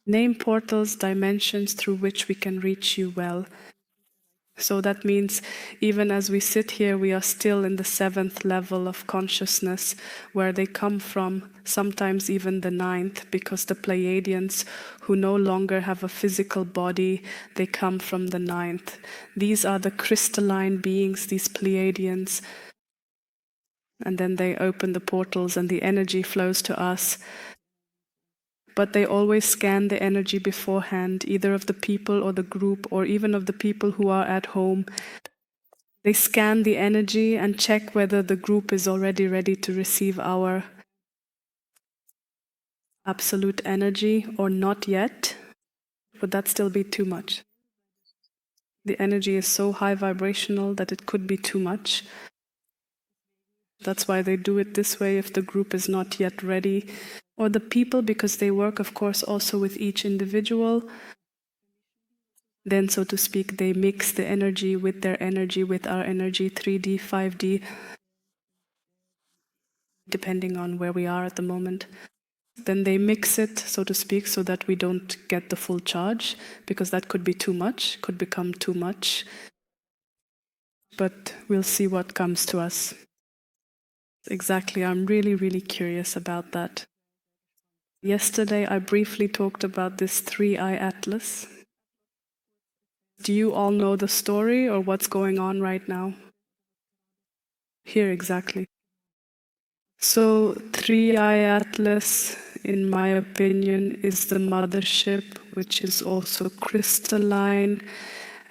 Name portals, dimensions through which we can reach you well. So that means even as we sit here, we are still in the 7th level of consciousness, where they come from, sometimes even the 9th, because the Pleiadians, who no longer have a physical body, they come from the 9th. These are the crystalline beings, these Pleiadians. And then they open the portals and the energy flows to us. But they always scan the energy beforehand, either of the people or the group, or even of the people who are at home. They scan the energy and check whether the group is already ready to receive our absolute energy or not yet. Would that still be too much? The energy is so high vibrational that it could be too much. That's why they do it this way if the group is not yet ready. Or the people, because they work, of course, also with each individual. Then, so to speak, they mix the energy with their energy, with our energy, 3D, 5D, depending on where we are at the moment. Then they mix it, so to speak, so that we don't get the full charge, because that could be too much, could become too much. But we'll see what comes to us. Exactly, I'm really, really curious about that. Yesterday, I briefly talked about this ThreeI Atlas. Do you all know the story or what's going on right now? Here, exactly. So, ThreeI Atlas, in my opinion, is the mothership, which is also crystalline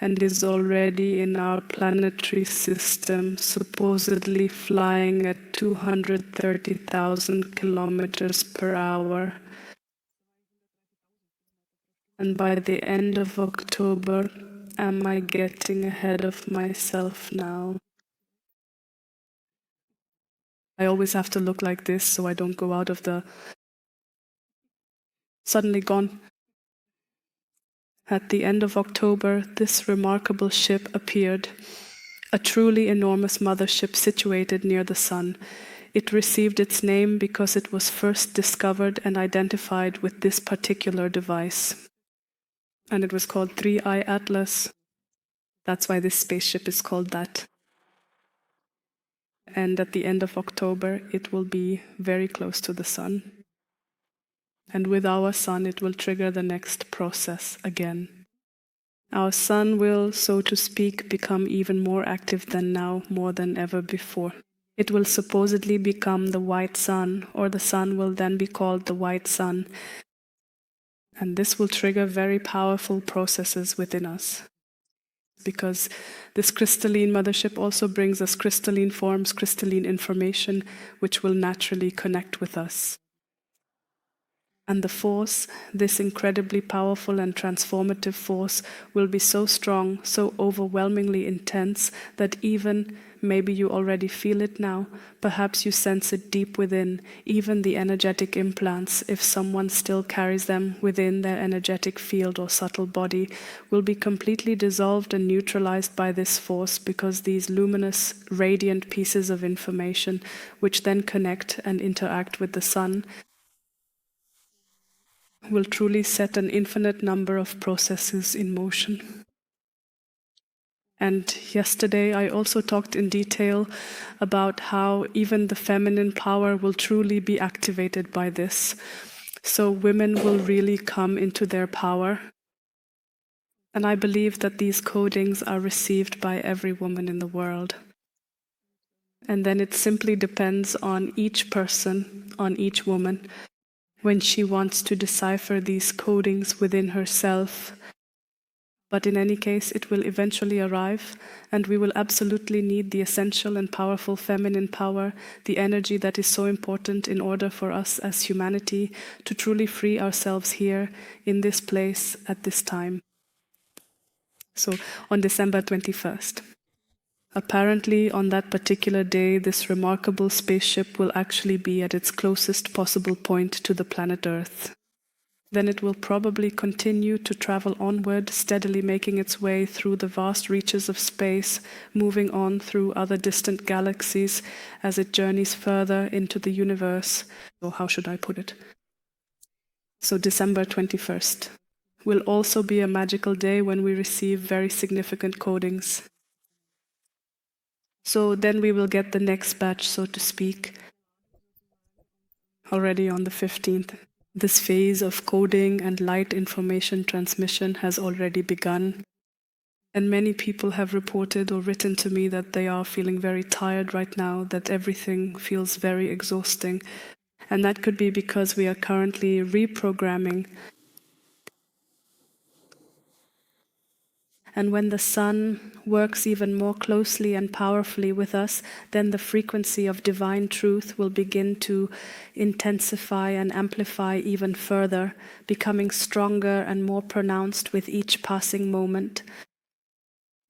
and is already in our planetary system, supposedly flying at 230,000 kilometers per hour. And by the end of October, am I getting ahead of myself now? I always have to look like this so I don't go out of the suddenly gone. At the end of October, this remarkable ship appeared, a truly enormous mothership situated near the Sun. It received its name because it was first discovered and identified with this particular device. And it was called ThreeI Atlas. That's why this spaceship is called that. And at the end of October, it will be very close to the Sun. And with our Sun, it will trigger the next process again. Our Sun will, so to speak, become even more active than now, more than ever before. It will supposedly become the white sun, or the sun will then be called the white sun. And this will trigger very powerful processes within us. Because this crystalline mothership also brings us crystalline forms, crystalline information, which will naturally connect with us. And the force, this incredibly powerful and transformative force, will be so strong, so overwhelmingly intense, that even, maybe you already feel it now, perhaps you sense it deep within, even the energetic implants, if someone still carries them within their energetic field or subtle body, will be completely dissolved and neutralized by this force, because these luminous, radiant pieces of information, which then connect and interact with the sun, will truly set an infinite number of processes in motion. And yesterday I also talked in detail about how even the feminine power will truly be activated by this. So women will really come into their power. And I believe that these codings are received by every woman in the world. And then it simply depends on each person, on each woman, when she wants to decipher these codings within herself. But in any case, it will eventually arrive, and we will absolutely need the essential and powerful feminine power, the energy that is so important in order for us as humanity to truly free ourselves here, in this place, at this time. So, on December 21st. Apparently, on that particular day, this remarkable spaceship will actually be at its closest possible point to the planet Earth. Then it will probably continue to travel onward, steadily making its way through the vast reaches of space, moving on through other distant galaxies as it journeys further into the universe. Or how should I put it? So December 21st will also be a magical day when we receive very significant codings. So then we will get the next batch, so to speak, already on the 15th. This phase of coding and light information transmission has already begun. And many people have reported or written to me that they are feeling very tired right now, that everything feels very exhausting. And that could be because we are currently reprogramming. And when the sun works even more closely and powerfully with us, then the frequency of divine truth will begin to intensify and amplify even further, becoming stronger and more pronounced with each passing moment.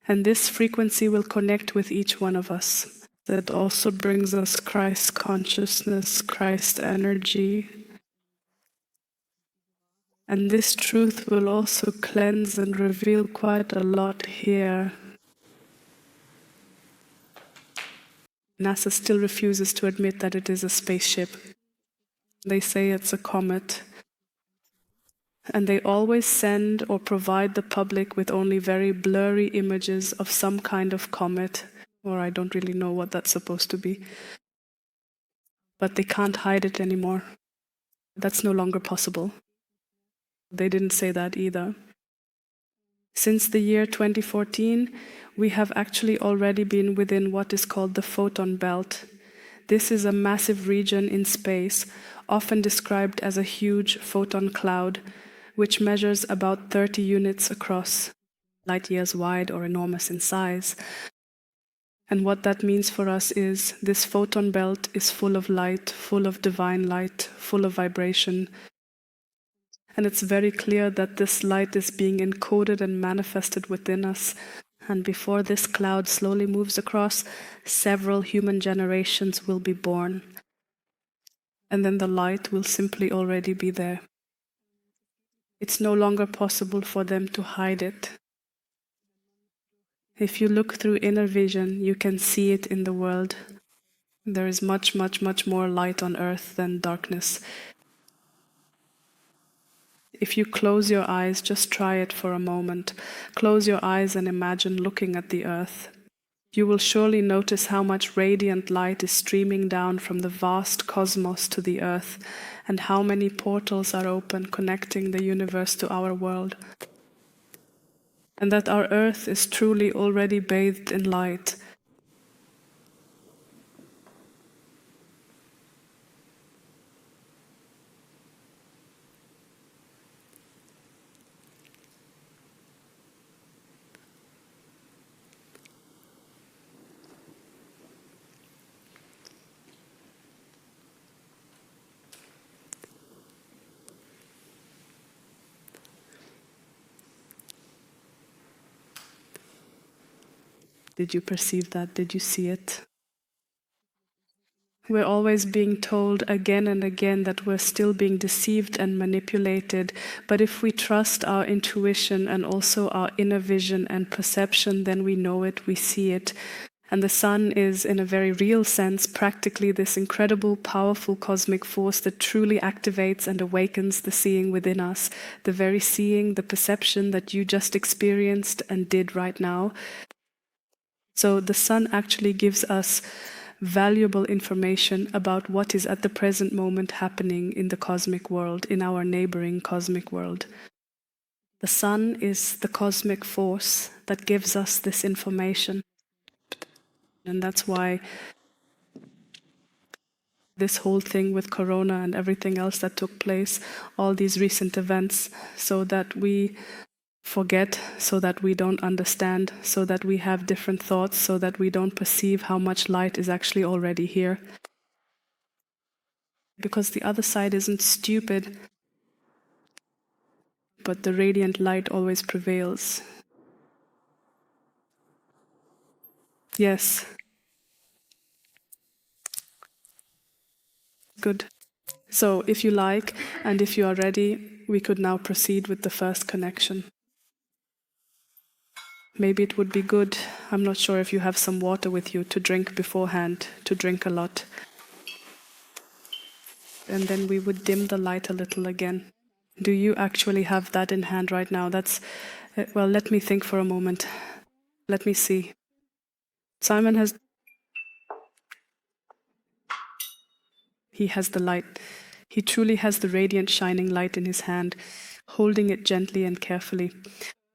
And this frequency will connect with each one of us. That also brings us Christ consciousness, Christ energy. And this truth will also cleanse and reveal quite a lot here. NASA still refuses to admit that it is a spaceship. They say it's a comet. And they always send or provide the public with only very blurry images of some kind of comet, or I don't really know what that's supposed to be. But they can't hide it anymore. That's no longer possible. They didn't say that either. Since the year 2014, we have actually already been within what is called the Photon belt. This is a massive region in space, often described as a huge photon cloud, which measures about 30 units across, light years wide or enormous in size. And what that means for us is this photon belt is full of light, full of divine light, full of vibration. And it's very clear that this light is being encoded and manifested within us. And before this cloud slowly moves across, several human generations will be born. And then the light will simply already be there. It's no longer possible for them to hide it. If you look through inner vision, you can see it in the world. There is much, much, much more light on earth than darkness. If you close your eyes, just try it for a moment. Close your eyes and imagine looking at the earth. You will surely notice how much radiant light is streaming down from the vast cosmos to the earth, and how many portals are open, connecting the universe to our world. And that our earth is truly already bathed in light. Did you perceive that? Did you see it? We're always being told again and again that we're still being deceived and manipulated. But if we trust our intuition and also our inner vision and perception, then we know it, we see it. And the sun is, in a very real sense, practically this incredible, powerful cosmic force that truly activates and awakens the seeing within us, the very seeing, the perception that you just experienced and did right now. So the sun actually gives us valuable information about what is at the present moment happening in the cosmic world, in our neighboring cosmic world. The sun is the cosmic force that gives us this information. And that's why this whole thing with Corona and everything else that took place, all these recent events, so that we forget, so that we don't understand, so that we have different thoughts, so that we don't perceive how much light is actually already here. Because the other side isn't stupid, but the radiant light always prevails. Yes. Good. So if you like, and if you are ready, we could now proceed with the first connection. Maybe it would be good, I'm not sure if you have some water with you to drink beforehand, to drink a lot. And then we would dim the light a little again. Do you actually have that in hand right now? That's, well, let me think for a moment. Let me see. Simon has... He has the light. He truly has the radiant shining light in his hand, holding it gently and carefully.